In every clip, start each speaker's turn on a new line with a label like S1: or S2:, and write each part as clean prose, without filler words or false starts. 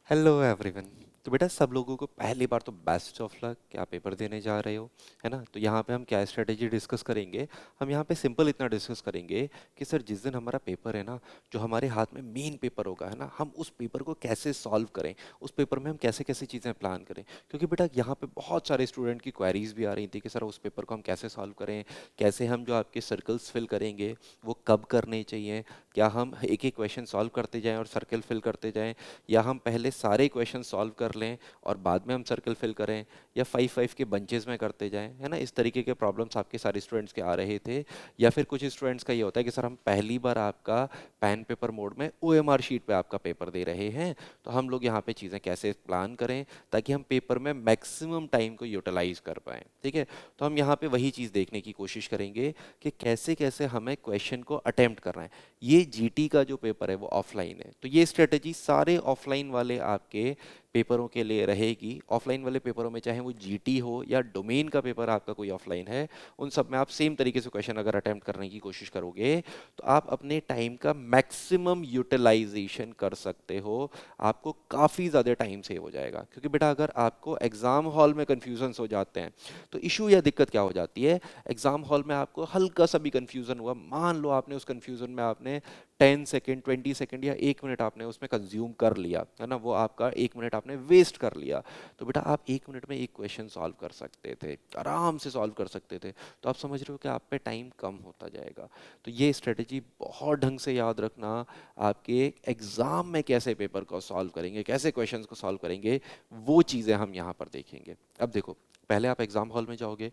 S1: Hello everyone. तो बेटा सब लोगों को पहली बार तो बेस्ट ऑफ लक कि आप पेपर देने जा रहे हो, है ना। तो यहाँ पे हम क्या स्ट्रेटेजी डिस्कस करेंगे। हम यहाँ पे सिंपल इतना डिस्कस करेंगे कि सर जिस दिन हमारा पेपर है ना, जो हमारे हाथ में मेन पेपर होगा, है ना, हम उस पेपर को कैसे सॉल्व करें, उस पेपर में हम कैसे कैसे चीज़ें प्लान करें। क्योंकि बेटा यहाँ पे बहुत सारे स्टूडेंट की क्वेरीज भी आ रही थी कि सर उस पेपर को हम कैसे सॉल्व करें, कैसे हम जो आपके सर्कल्स फिल करेंगे वो कब करने चाहिए, क्या हम एक एक क्वेश्चन सॉल्व करते जाएं और सर्कल फिल करते जाएं, या हम पहले सारे क्वेश्चन सॉल्व कर लें और बाद में हम सर्कल फिल करें, या 5-5 के बंचेस में करते जाएं, है ना। इस तरीके के प्रॉब्लम्स आपके सारे स्टूडेंट्स के आ रहे थे। या फिर कुछ स्टूडेंट्स का ये होता है कि सर हम पहली बार आपका पेन पेपर मोड में ओएमआर शीट पे आपका पेपर दे रहे हैं, तो हम लोग यहाँ पे चीज़ें कैसे प्लान करें ताकि हम पेपर में मैक्सिमम टाइम को यूटिलाइज कर पाएँ। ठीक है। तो हम यहाँ पे वही चीज़ देखने की कोशिश करेंगे कि कैसे कैसे हमें क्वेश्चन को अटेम्प्ट करना है। ये जीटी का जो पेपर है वो ऑफलाइन है, तो ये स्ट्रेटेजी सारे ऑफलाइन वाले आपके पेपरों के लिए रहेगी। ऑफलाइन वाले पेपरों में चाहे वो जीटी हो या डोमेन का पेपर आपका कोई ऑफलाइन है, उन सब में आप सेम तरीके से क्वेश्चन अगर अटेम्प्ट करने की कोशिश करोगे तो आप अपने टाइम का मैक्सिमम यूटिलाइजेशन कर सकते हो। आपको काफ़ी ज़्यादा टाइम सेव हो जाएगा। क्योंकि बेटा अगर आपको एग्जाम हॉल में कन्फ्यूजन हो जाते हैं तो इशू या दिक्कत क्या हो जाती है, एग्जाम हॉल में आपको हल्का सा भी कन्फ्यूजन हुआ, मान लो आपने उस कन्फ्यूजन में आपने 10 सेकेंड 20 सेकेंड या 1 मिनट आपने उसमें कंज्यूम कर लिया, है ना, वो आपका 1 मिनट आपने वेस्ट कर लिया, तो बेटा आप 1 मिनट में एक क्वेश्चन सॉल्व कर सकते थे, आराम से सॉल्व कर सकते थे। तो आप समझ रहे हो कि आप पे टाइम कम होता जाएगा। तो ये स्ट्रेटेजी बहुत ढंग से याद रखना। आपके एग्जाम में कैसे पेपर को सॉल्व करेंगे, कैसे क्वेश्चंस को सॉल्व करेंगे, वो चीज़ें हम यहाँ पर देखेंगे। अब देखो, पहले आप एग्जाम हॉल में जाओगे,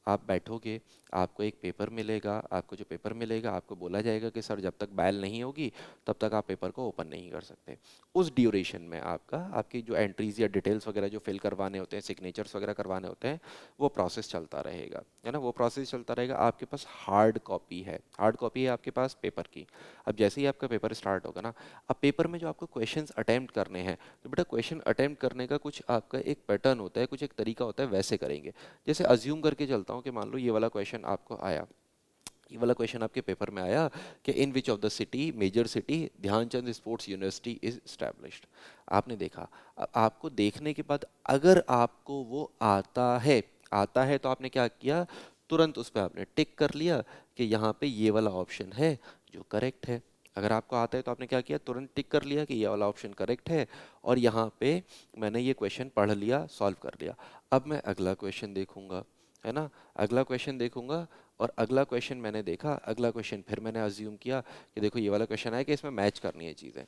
S1: आप बैठोगे, आपको एक पेपर मिलेगा। आपको जो पेपर मिलेगा आपको बोला जाएगा कि सर जब तक बैल नहीं होगी तब तक आप पेपर को ओपन नहीं कर सकते। उस ड्यूरेशन में आपका आपकी जो एंट्रीज या डिटेल्स वगैरह जो फिल करवाने होते हैं, सिग्नेचर्स वगैरह करवाने होते हैं, वो प्रोसेस चलता रहेगा, है ना। वो प्रोसेस चलता रहेगा। आपके पास हार्ड कॉपी है, हार्ड कॉपी है आपके पास पेपर की। अब जैसे ही आपका पेपर स्टार्ट होगा ना, अब पेपर में जो आपको क्वेश्चंस अटेम्प्ट करने हैं, तो बेटा क्वेश्चन अटेम्प्ट करने का कुछ आपका एक पैटर्न होता है, कुछ एक तरीका होता है, वैसे करेंगे। जैसे अज्यूम करके चलता हूँ कि मान लो ये वाला क्वेश्चन आपको आया, ये वाला क्वेश्चन आपके पेपर में आया कि in which of the city major city Dhyanchand sports university is established. आपने देखा, अब आपको देखने के बाद अगर आपको वो आता है तो आपने क्या किया, तुरंत उस पर आपने टिक कर लिया कि यहाँ पे ये वाला ऑप्शन है जो करेक्ट है। अगर आपको आता है तो आपने क्या किया, तुरंत टिक कर लिया कि ये वाला ऑप्शन करेक्ट है, और यहाँ पे मैंने ये क्वेश्चन पढ़ लिया, सॉल्व कर लिया। अब मैं अगला क्वेश्चन देखूंगा, है ना, अगला क्वेश्चन देखूंगा, और अगला क्वेश्चन मैंने देखा, अगला क्वेश्चन फिर मैंने अज्यूम किया कि देखो ये वाला क्वेश्चन है कि इसमें मैच करनी है चीज़ें।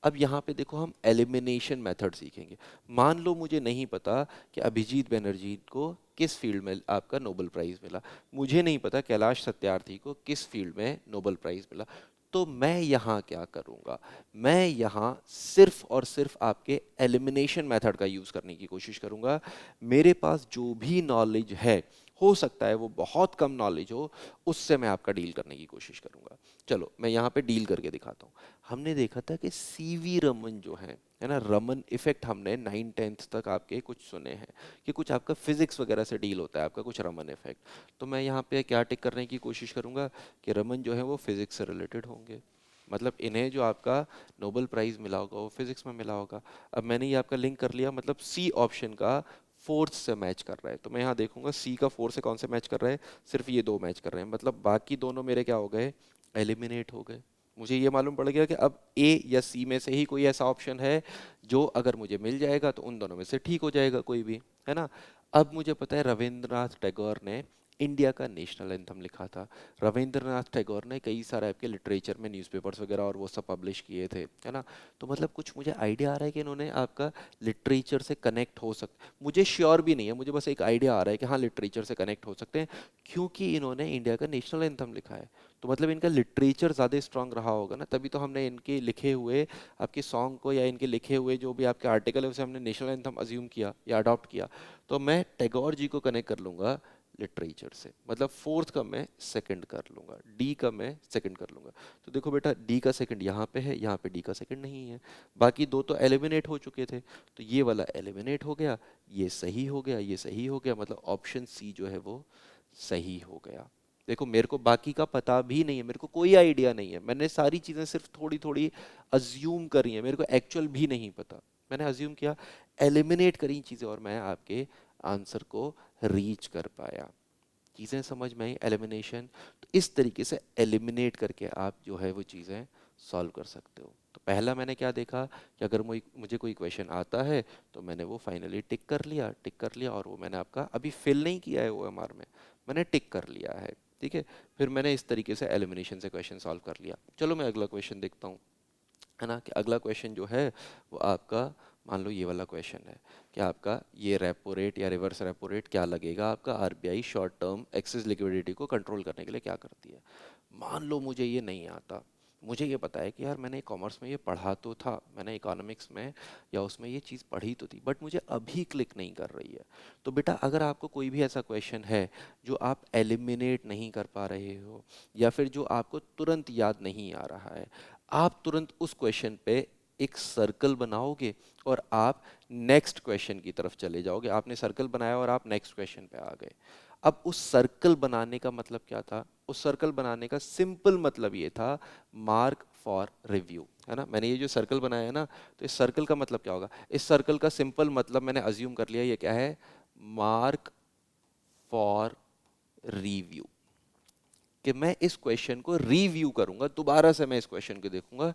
S1: अब यहाँ पे देखो हम एलिमिनेशन मेथड सीखेंगे। मान लो मुझे नहीं पता कि अभिजीत बनर्जी को किस फील्ड में आपका नोबेल प्राइज़ मिला, मुझे नहीं पता कैलाश सत्यार्थी को किस फील्ड में नोबेल प्राइज़ मिला, तो मैं यहाँ क्या करूँगा, मैं यहाँ सिर्फ और सिर्फ आपके एलिमिनेशन मेथड का यूज़ करने की कोशिश करूँगा। मेरे पास जो भी नॉलेज है, हो सकता है वो बहुत कम नॉलेज हो, उससे मैं आपका डील करने की कोशिश करूंगा। चलो मैं यहाँ पे डील करके दिखाता हूँ। हमने देखा था कि सीवी रमन जो है ना, रमन इफेक्ट हमने 9th-10th तक आपके कुछ सुने हैं कि कुछ आपका फिजिक्स वगैरह से डील होता है, आपका कुछ रमन इफेक्ट। तो मैं यहाँ पे क्या टिक करने की कोशिश करूंगा कि रमन जो है वो फिजिक्स से रिलेटेड होंगे, मतलब इन्हें जो आपका नोबेल प्राइज मिला होगा वो फिजिक्स में मिला होगा। अब मैंने ये आपका लिंक कर लिया, मतलब सी ऑप्शन का फोर्थ से मैच कर रहा है, तो मैं यहाँ देखूंगा सी का फोर्थ से कौन से मैच कर रहा है, सिर्फ ये दो मैच कर रहे हैं, मतलब बाकी दोनों मेरे क्या हो गए, एलिमिनेट हो गए। मुझे ये मालूम पड़ गया कि अब ए या सी में से ही कोई ऐसा ऑप्शन है जो अगर मुझे मिल जाएगा तो उन दोनों में से ठीक हो जाएगा कोई भी, है ना। अब मुझे पता है रविंद्रनाथ टैगोर ने इंडिया का नेशनल एंथम लिखा था। रविंद्रनाथ टैगोर ने कई सारे आपके लिटरेचर में न्यूज़पेपर्स वगैरह और वो सब पब्लिश किए थे, है ना। तो मतलब कुछ मुझे आइडिया आ रहा है कि इन्होंने आपका लिटरेचर से कनेक्ट हो सकते, मुझे श्योर भी नहीं है, मुझे बस एक आइडिया आ रहा है कि हाँ लिटरेचर से कनेक्ट हो सकते हैं, क्योंकि इन्होंने इंडिया का नेशनल एंथम लिखा है। तो मतलब इनका लिटरेचर ज़्यादा स्ट्रांग रहा होगा ना, तभी तो हमने इनके लिखे हुए आपके सॉन्ग को या इनके लिखे हुए जो भी आपके आर्टिकल है उसे हमने नेशनल एंथम अज्यूम किया या अडॉप्ट किया। तो मैं टैगोर जी को कनेक्ट कर लूंगा लिटरेचर से, मतलब फोर्थ का मैं सेकंड कर लूंगा, डी का मैं सेकंड कर लूंगा। तो देखो बेटा डी का सेकंड यहाँ पे है, यहाँ पे डी का सेकंड नहीं है, बाकी दो तो एलिमिनेट हो चुके थे, तो ये वाला एलिमिनेट हो गया, ये सही हो गया, ये सही हो गया, मतलब ऑप्शन सी जो है वो सही हो गया। देखो मेरे को बाकी का पता भी नहीं है, मेरे को कोई आइडिया नहीं है, मैंने सारी चीजें सिर्फ थोड़ी थोड़ी अज्यूम करी है, मेरे को एक्चुअल भी नहीं पता। मैंने अज्यूम किया, एलिमिनेट करी चीज़ें और मैं आपके आंसर को रीच कर पाया। चीज़ें समझ में आई, एलिमिनेशन। तो इस तरीके से एलिमिनेट करके आप जो है वो चीज़ें सॉल्व कर सकते हो। तो पहला मैंने क्या देखा कि अगर मुझे कोई क्वेश्चन आता है तो मैंने वो फाइनली टिक कर लिया और वो मैंने आपका अभी फिल नहीं किया है ओएमआर में, मैंने टिक कर लिया है। ठीक है, फिर मैंने इस तरीके से एलिमिनेशन से क्वेश्चन सॉल्व कर लिया। चलो मैं अगला क्वेश्चन देखता हूँ, है ना। कि अगला क्वेश्चन जो है वो आपका, मान लो ये वाला क्वेश्चन है कि आपका ये रेपो रेट या रिवर्स रेपो रेट क्या लगेगा आपका RBI short term access liquidity को कंट्रोल करने के लिए क्या करती है। मान लो मुझे ये नहीं आता, मुझे ये पता है कि यार मैंने कॉमर्स में ये पढ़ा तो था, मैंने इकोनॉमिक्स में या उसमें ये चीज़ पढ़ी तो थी, बट मुझे अभी क्लिक नहीं कर रही है। तो बेटा अगर आपको कोई भी ऐसा क्वेश्चन है जो आप एलिमिनेट नहीं कर पा रहे हो या फिर जो आपको तुरंत याद नहीं आ रहा है, आप तुरंत उस क्वेश्चन पे एक सर्कल बनाओगे और आप नेक्स्ट क्वेश्चन की तरफ चले जाओगे। आपने सर्कल बनाया और आप नेक्स्ट क्वेश्चन पे आ गए। अब उस सर्कल बनाने का मतलब क्या था? उस सर्कल बनाने का सिंपल मतलब ये था, मार्क फॉर रिव्यू, है ना। मैंने ये जो सर्कल बनाया है ना, तो इस सर्कल का मतलब क्या होगा? इस सर्कल का सिंपल मतलब मैंने अज्यूम कर लिया, ये क्या है? Mark for review. कि मैं इस क्वेश्चन को रिव्यू करूंगा, दोबारा से मैं इस क्वेश्चन को देखूंगा,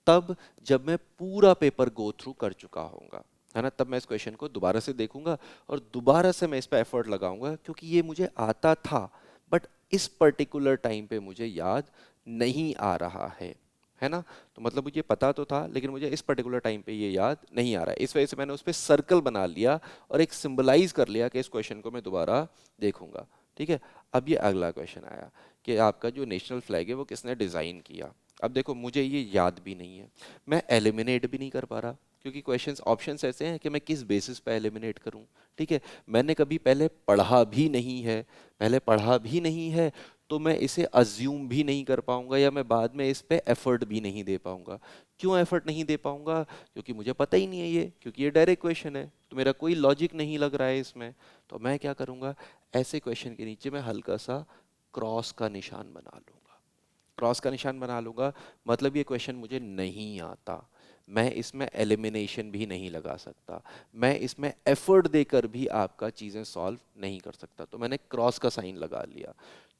S1: तब जब मैं पूरा पेपर गो थ्रू कर चुका होऊंगा, है ना, तब मैं इस क्वेश्चन को दोबारा से देखूंगा और दोबारा से मैं इस पे एफर्ट लगाऊंगा, क्योंकि ये मुझे आता था बट इस पर्टिकुलर टाइम पे मुझे याद नहीं आ रहा है ना। तो मतलब मुझे पता तो था लेकिन मुझे इस पर्टिकुलर टाइम पे ये याद नहीं आ रहा है, इस वजह से मैंने उस पर सर्कल बना लिया और एक सिंबलाइज कर लिया कि इस क्वेश्चन को मैं दोबारा देखूंगा। ठीक है, अब ये अगला क्वेश्चन आया कि आपका जो नेशनल फ्लैग है वो किसने डिज़ाइन किया। अब देखो मुझे ये याद भी नहीं है, मैं एलिमिनेट भी नहीं कर पा रहा, क्योंकि क्वेश्चंस ऑप्शंस ऐसे हैं कि मैं किस बेसिस पे एलिमिनेट करूं। ठीक है, मैंने कभी पहले पढ़ा भी नहीं है, पहले पढ़ा भी नहीं है, तो मैं इसे अज्यूम भी नहीं कर पाऊंगा या मैं बाद में इस पे एफर्ट भी नहीं दे पाऊंगा। क्यों एफर्ट नहीं दे पाऊंगा? क्योंकि मुझे पता ही नहीं है ये, क्योंकि ये डायरेक्ट क्वेश्चन है तो मेरा कोई लॉजिक नहीं लग रहा है इसमें। तो मैं क्या करूंगा, ऐसे क्वेश्चन के नीचे मैं हल्का सा क्रॉस का निशान बना लूंगा। क्रॉस का निशान बना लूंगा मतलब ये क्वेश्चन मुझे नहीं आता, मैं इसमें एलिमिनेशन भी नहीं लगा सकता, मैं इसमें एफर्ट देकर भी आपका चीज़ें सॉल्व नहीं कर सकता, तो मैंने क्रॉस का साइन लगा लिया।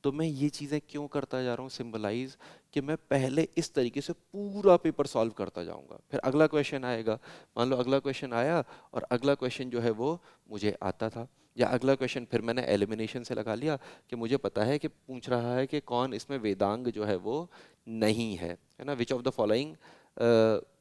S1: तो मैं ये चीज़ें क्यों करता जा रहा हूँ सिंबलाइज, कि मैं पहले इस तरीके से पूरा पेपर सॉल्व करता जाऊंगा, फिर अगला क्वेश्चन आएगा, मान लो अगला क्वेश्चन आया और अगला क्वेश्चन जो है वो मुझे आता था, या अगला क्वेश्चन फिर मैंने एलिमिनेशन से लगा लिया कि मुझे पता है कि पूछ रहा है कि कौन इसमें वेदांग जो है वो नहीं है ना, which of the following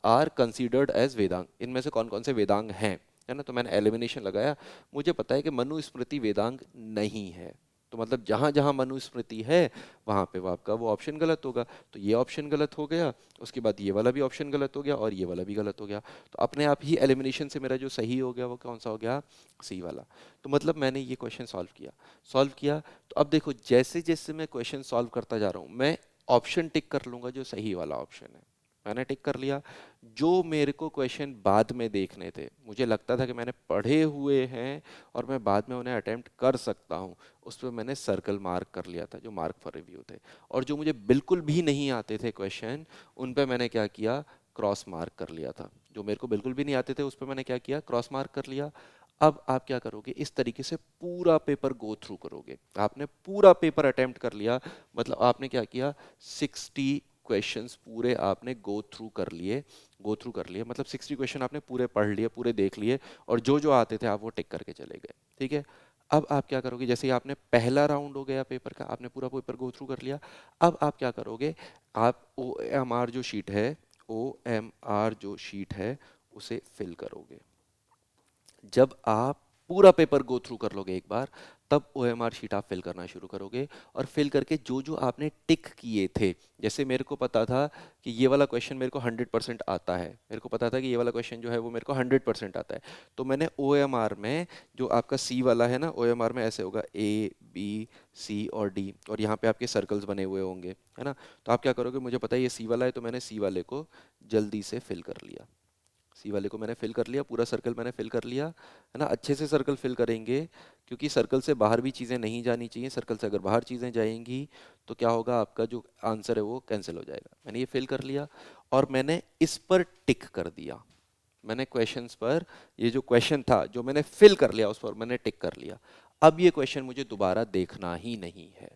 S1: are considered as Vedanga, इनमें से कौन कौन से वेदांग हैं, है ना। तो मैंने एलिमिनेशन लगाया, मुझे पता है कि मनुस्मृति वेदांग नहीं है, तो मतलब जहां जहां मनुस्मृति है वहां पे वो आपका वो ऑप्शन गलत होगा, तो ये ऑप्शन गलत हो गया, उसके बाद ये वाला भी ऑप्शन गलत हो गया और ये वाला भी गलत हो गया। तो अपने आप ही एलिमिनेशन से मेरा जो सही हो गया वो कौन सा हो गया? सी वाला। तो मतलब मैंने ये क्वेश्चन सॉल्व किया। तो अब देखो जैसे जैसे मैं क्वेश्चन सॉल्व करता जा रहा हूँ मैं ऑप्शन टिक कर लूंगा जो सही वाला ऑप्शन है, मैंने टिक कर लिया। जो मेरे को क्वेश्चन बाद में देखने थे, मुझे लगता था कि मैंने पढ़े हुए हैं और मैं बाद में उन्हें अटेम्प्ट कर सकता हूँ, उस पर मैंने सर्कल मार्क कर लिया था जो मार्क फॉर रिव्यू थे। और जो मुझे बिल्कुल भी नहीं आते थे क्वेश्चन, उन पे मैंने क्या किया, क्रॉस मार्क कर लिया था। जो मेरे को बिल्कुल भी नहीं आते थे उस पर मैंने क्या किया, क्रॉस मार्क कर लिया। अब आप क्या करोगे, इस तरीके से पूरा पेपर गो थ्रू करोगे। आपने पूरा पेपर अटेम्प्ट कर लिया, मतलब आपने क्या किया, 60 क्वेश्चंस पूरे आपने गो थ्रू कर लिए, मतलब 60 क्वेश्चन आपने पूरे पढ़ लिए, पूरे देख लिए, और जो जो आते थे आप वो टिक करके चले गए। ठीक है, अब आप क्या करोगे, जैसे ही आपने पहला राउंड हो गया पेपर का, आपने पूरा पेपर गो थ्रू कर लिया, अब आप क्या करोगे, आप ओ एम आर जो शीट है, ओ एम आर जो शीट है उसे फिल करोगे। जब आप पूरा पेपर गो थ्रू कर लोगे एक बार, तब ओएमआर शीट आप फिल करना शुरू करोगे, और फिल करके जो जो आपने टिक किए थे, जैसे मेरे को पता था कि ये वाला क्वेश्चन मेरे को 100% आता है, मेरे को पता था कि ये वाला क्वेश्चन जो है वो मेरे को 100% आता है, तो मैंने ओएमआर में जो आपका सी वाला है ना, ओएमआर में ऐसे होगा ए बी सी और डी, और यहाँ पे आपके सर्कल्स बने हुए होंगे, है ना। तो आप क्या करोगे, मुझे पता है ये सी वाला है, तो मैंने सी वाले को जल्दी से फिल कर लिया। सी वाले को मैंने फिल कर लिया, पूरा सर्कल मैंने फिल कर लिया, है ना। अच्छे से सर्कल फिल करेंगे, क्योंकि सर्कल से बाहर भी चीज़ें नहीं जानी चाहिए, सर्कल से अगर बाहर चीज़ें जाएंगी तो क्या होगा, आपका जो आंसर है वो कैंसिल हो जाएगा। मैंने ये फिल कर लिया और मैंने इस पर टिक कर दिया, मैंने क्वेश्चंस पर, ये जो क्वेश्चन था जो मैंने फिल कर लिया उस पर मैंने टिक कर लिया। अब ये क्वेश्चन मुझे दोबारा देखना ही नहीं है।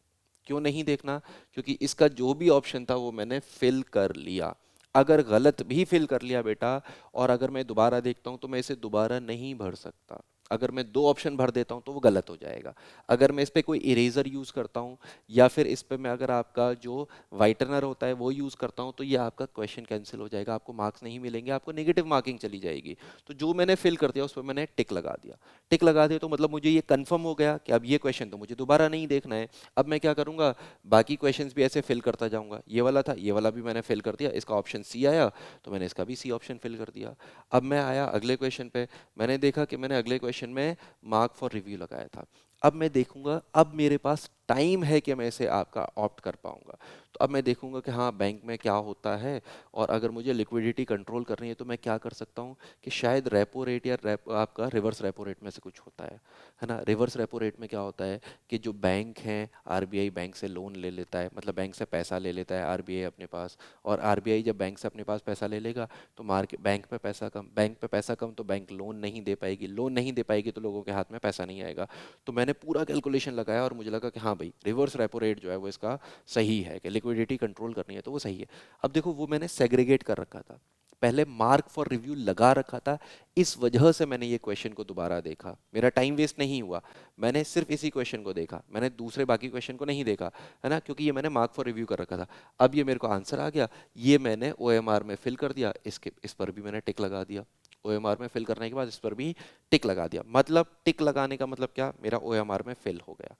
S1: क्यों नहीं देखना? क्योंकि इसका जो भी ऑप्शन था वो मैंने फिल कर लिया। अगर गलत भी फिल कर लिया बेटा, और अगर मैं दोबारा देखता हूं तो मैं इसे दोबारा नहीं भर सकता। अगर मैं दो ऑप्शन भर देता हूं तो वो गलत हो जाएगा। अगर मैं इस पे कोई इरेजर यूज करता हूं, या फिर इस पे मैं अगर आपका जो वाइटनर होता है वो यूज करता हूं, तो ये आपका क्वेश्चन कैंसिल हो जाएगा, आपको मार्क्स नहीं मिलेंगे, आपको नेगेटिव मार्किंग चली जाएगी। तो जो मैंने फिल कर दिया उस पर मैंने टिक लगा दिया। टिक लगा दिया तो मतलब मुझे ये कंफर्म हो गया कि अब ये क्वेश्चन तो मुझे दोबारा नहीं देखना है। अब मैं क्या करूंगा, बाकी क्वेश्चंस भी ऐसे फिल करता जाऊंगा। ये वाला था, ये वाला भी मैंने फिल कर दिया, इसका ऑप्शन सी आया तो मैंने इसका भी सी ऑप्शन फिल कर दिया। अब मैं आया अगले क्वेश्चन पे, मैंने देखा कि मैंने अगले क्वेश्चन में मार्क फॉर रिव्यू लगाया था। अब मैं देखूंगा, अब मेरे पास टाइम है कि मैं इसे आपका ऑप्ट कर पाऊंगा। तो अब मैं देखूंगा कि हाँ बैंक में क्या होता है, और अगर मुझे लिक्विडिटी कंट्रोल करनी है तो मैं क्या कर सकता हूँ कि शायद रेपो रेट या आपका रिवर्स रेपो रेट में से कुछ होता है ना। रिवर्स रेपो रेट में क्या होता है कि जो बैंक हैं, आरबीआई बैंक से लोन ले लेता है, मतलब बैंक से पैसा ले लेता है आरबीआई अपने पास, और आरबीआई जब बैंक से अपने पास पैसा ले लेगा तो मार्केट, बैंक पे पैसा कम, बैंक पे पैसा कम तो बैंक लोन नहीं दे पाएगी, लोन नहीं दे पाएगी तो लोगों के हाथ में पैसा नहीं आएगा। तो मैंने पूरा कैलकुलेशन लगाया और मुझे लगा कि हाँ भाई रिवर्स रेपो रेट जो है वो इसका सही है, कि लिक्विडिटी कंट्रोल करनी है तो वो सही है। अब देखो वो मैंने सेग्रीगेट कर रखा था, पहले मार्क फॉर रिव्यू लगा रखा था, इस वजह से मैंने ये क्वेश्चन को दोबारा देखा, मेरा टाइम वेस्ट नहीं हुआ। मैंने सिर्फ इसी क्वेश्चन को देखा, मैंने दूसरे बाकी क्वेश्चन को नहीं देखा, है ना, क्योंकि ये मैंने मार्क फॉर रिव्यू कर रखा था। अब ये मेरे को आंसर आ गया, ये मैंने ओएमआर में फिल कर दिया, इसके इस पर भी मैंने टिक लगा दिया। ओएमआर में फिल करने के बाद इस पर भी टिक लगा दिया। मतलब टिक लगाने का मतलब क्या, मेरा ओएमआर में फिल हो गया।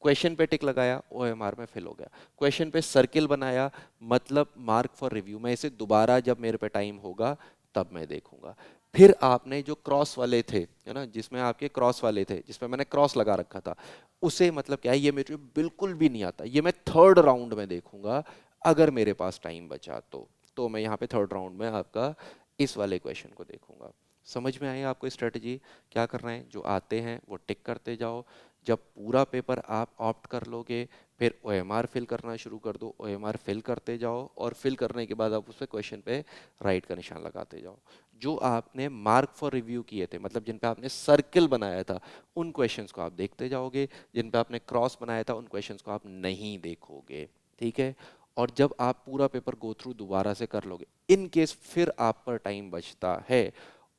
S1: क्वेश्चन पे टिक लगाया, ओएमआर में फिल हो गया। क्वेश्चन पे सर्किल बनाया, मतलब मार्क फॉर रिव्यू, मैं इसे दोबारा जब मेरे पे टाइम होगा तब मैं देखूंगा। फिर आपने जो क्रॉस वाले थे, है ना, जिसमें आपके क्रॉस वाले थे, जिसमें मैंने क्रॉस लगा रखा था, उसे मतलब क्या है, ये मेरे को बिल्कुल भी नहीं आता, ये मैं थर्ड राउंड में देखूंगा अगर मेरे पास टाइम बचा तो मैं यहाँ पे थर्ड राउंड में आपका इस वाले क्वेश्चन को देखूंगा। समझ में आई आपको स्ट्रेटजी? क्या करना है, जो आते हैं वो टिक करते जाओ। जब पूरा पेपर आप ऑप्ट कर लोगे, फिर ओएमआर फिल करना शुरू कर दो, ओएमआर फिल करते जाओ, और फिल करने के बाद आप उस पे क्वेश्चन पे राइट का निशान लगाते जाओ। जो आपने मार्क फॉर रिव्यू किए थे, मतलब जिन पे आपने सर्किल बनाया था, उन क्वेश्चंस को आप देखते जाओगे, जिन पे आपने क्रॉस बनाया था उन क्वेश्चंस को आप नहीं देखोगे। ठीक है? और जब आप पूरा पेपर गो थ्रू दोबारा से कर लोगे, इन केस फिर आप पर टाइम बचता है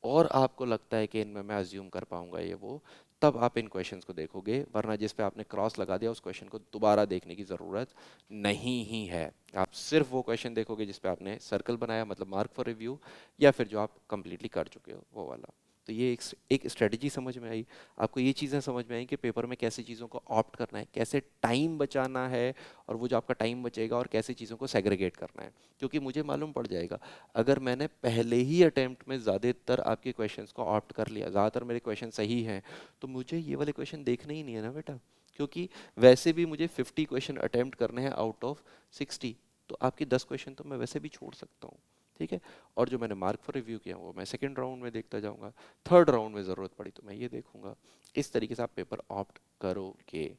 S1: और आपको लगता है कि इनमें मैं अज्यूम कर पाऊंगा ये वो, तब आप इन क्वेश्चंस को देखोगे, वरना जिस पे आपने क्रॉस लगा दिया उस क्वेश्चन को दोबारा देखने की ज़रूरत नहीं ही है। आप सिर्फ वो क्वेश्चन देखोगे जिस पे आपने सर्कल बनाया, मतलब मार्क फॉर रिव्यू, या फिर जो आप कंप्लीटली कर चुके हो वो वाला। तो ये एक स्ट्रेटजी समझ में आई आपको, ये चीज़ें समझ में आई कि पेपर में कैसे चीज़ों को ऑप्ट करना है, कैसे टाइम बचाना है, और वो जो आपका टाइम बचेगा, और कैसे चीज़ों को सेग्रीगेट करना है। क्योंकि मुझे मालूम पड़ जाएगा, अगर मैंने पहले ही अटेम्प्ट में ज़्यादातर आपके क्वेश्चंस को ऑप्ट कर लिया, ज़्यादातर मेरे क्वेश्चन सही हैं, तो मुझे ये वाले क्वेश्चन देखने ही नहीं है ना बेटा। क्योंकि वैसे भी मुझे 50 क्वेश्चन अटेम्प्ट करने हैं आउट ऑफ 60, तो आपकी 10 क्वेश्चन तो मैं वैसे भी छोड़ सकता हूँ। ठीक है? और जो मैंने मार्क फॉर रिव्यू किया वो मैं सेकंड राउंड में देखता जाऊंगा, थर्ड राउंड में ज़रूरत पड़ी तो मैं ये देखूंगा। इस तरीके से आप पेपर ऑप्ट करोगे।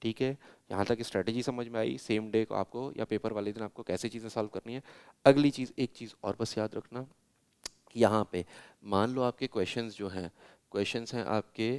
S1: ठीक है? यहाँ तक स्ट्रेटेजी समझ में आई, सेम डे को आपको या पेपर वाले दिन आपको कैसे चीज़ें सॉल्व करनी है। अगली चीज़, एक चीज़ और बस याद रखना कि यहाँ पे मान लो आपके क्वेश्चंस जो हैं, क्वेश्चंस हैं आपके,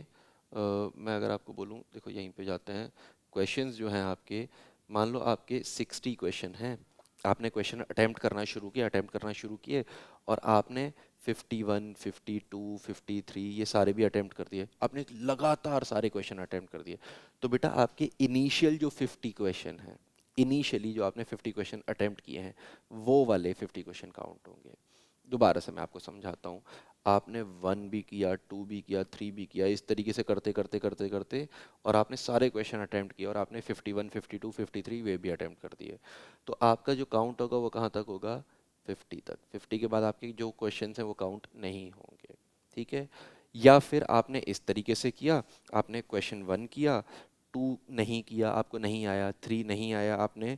S1: मैं अगर आपको बोलूँ, देखो यहीं पे जाते हैं, क्वेश्चंस जो हैं आपके, मान लो आपके 60 क्वेश्चन हैं, आपने क्वेश्चन अटेम्प्ट करना शुरू किया, अटेम्प्ट करना शुरू किए, और आपने 51, 52, 53 ये सारे भी अटेम्प्ट कर दिए, आपने लगातार सारे क्वेश्चन अटेम्प्ट कर दिए, तो बेटा आपके इनिशियल जो 50 क्वेश्चन हैं, इनिशियली जो आपने 50 क्वेश्चन अटेम्प्ट किए हैं, वो वाले 50 क्वेश्चन काउंट होंगे। दोबारा से मैं आपको समझाता हूँ, आपने 1 भी किया, 2 भी किया, 3 भी किया, इस तरीके से करते करते करते करते, और आपने सारे क्वेश्चन अटेम्प्ट किए, और आपने 51, 52, 53 वे भी अटेम्प्ट कर दिए, तो आपका जो काउंट होगा वो कहाँ तक होगा, 50 तक। 50 के बाद आपके जो क्वेश्चन हैं वो काउंट नहीं होंगे। ठीक है? या फिर आपने इस तरीके से किया, आपने क्वेश्चन 1 किया, 2 नहीं किया, आपको नहीं आया, 3 नहीं आया, आपने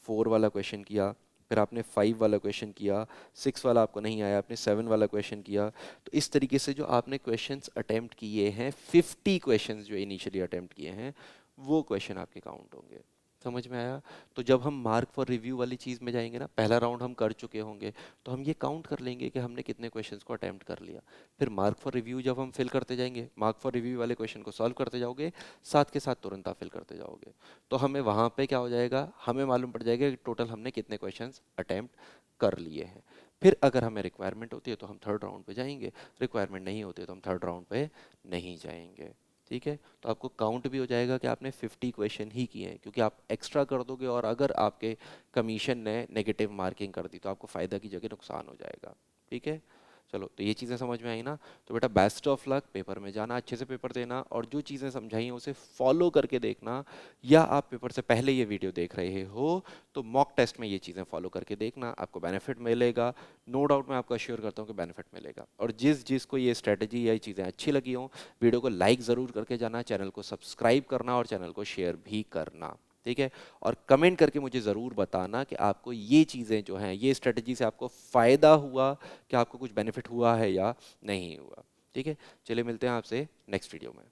S1: 4 वाला क्वेश्चन किया, फिर आपने 5 वाला क्वेश्चन किया, 6 वाला आपको नहीं आया, आपने 7 वाला क्वेश्चन किया। तो इस तरीके से जो आपने क्वेश्चंस अटेम्प्ट किए हैं, 50 क्वेश्चंस जो इनिशियली अटेम्प्ट किए हैं, वो क्वेश्चन आपके काउंट होंगे। समझ में आया? तो जब हम मार्क फॉर रिव्यू वाली चीज़ में जाएंगे ना, पहला राउंड हम कर चुके होंगे, तो हम ये काउंट कर लेंगे कि हमने कितने क्वेश्चंस को अटेम्प्ट कर लिया। फिर मार्क फॉर रिव्यू जब हम फिल करते जाएंगे, मार्क फॉर रिव्यू वाले क्वेश्चन को सॉल्व करते जाओगे, साथ के साथ तुरंत आप फिल करते जाओगे, तो हमें वहाँ पे क्या हो जाएगा, हमें मालूम पड़ जाएगा कि टोटल हमने कितने क्वेश्चंस अटेम्प्ट कर लिए हैं। फिर अगर हमें रिक्वायरमेंट होती है तो हम थर्ड राउंड पे जाएंगे, रिक्वायरमेंट नहीं होती है तो हम थर्ड राउंड पे नहीं जाएंगे। ठीक है, तो आपको काउंट भी हो जाएगा कि आपने 50 क्वेश्चन ही किए हैं, क्योंकि आप एक्स्ट्रा कर दोगे और अगर आपके कमीशन ने नेगेटिव मार्किंग कर दी तो आपको फ़ायदा की जगह नुकसान हो जाएगा। ठीक है, चलो तो ये चीज़ें समझ में आई ना? तो बेटा बेस्ट ऑफ लक, पेपर में जाना, अच्छे से पेपर देना, और जो चीज़ें समझाई हैं उसे फॉलो करके देखना, या आप पेपर से पहले ये वीडियो देख रहे हो तो मॉक टेस्ट में ये चीज़ें फॉलो करके देखना, आपको बेनिफिट मिलेगा। नो डाउट मैं आपको अश्योर करता हूँ कि बेनिफिट मिलेगा। और जिस जिसको ये स्ट्रेटजी या ये चीज़ें अच्छी लगी हों, वीडियो को लाइक ज़रूर करके जाना, चैनल को सब्सक्राइब करना और चैनल को शेयर भी करना। ठीक है, और कमेंट करके मुझे ज़रूर बताना कि आपको ये चीज़ें जो हैं, ये स्ट्रेटजी से आपको फ़ायदा हुआ, कि आपको कुछ बेनिफिट हुआ है या नहीं हुआ। ठीक है, चलिए मिलते हैं आपसे नेक्स्ट वीडियो में।